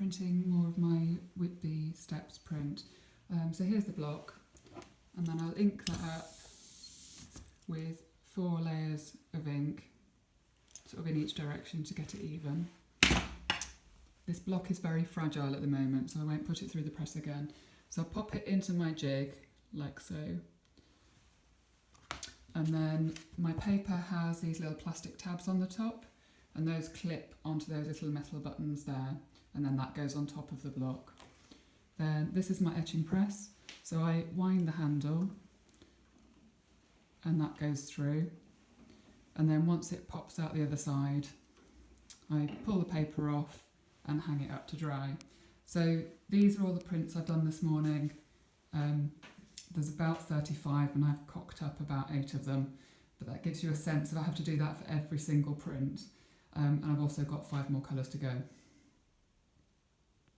printing more of my Whitby Steps print. So here's the block, and then I'll ink that up with 4 layers of ink, sort of in each direction to get it even. This block is very fragile at the moment, so I won't put it through the press again. So I'll pop it into my jig, like so. And then my paper has these little plastic tabs on the top, and those clip onto those little metal buttons there, and then that goes on top of the block. Then this is my etching press, so I wind the handle, and that goes through. And then once it pops out the other side, I pull the paper off and hang it up to dry. So these are all the prints I've done this morning. There's about 35 and I've cocked up about 8 of them, but that gives you a sense of I have to do that for every single print. And I've also got 5 more colours to go.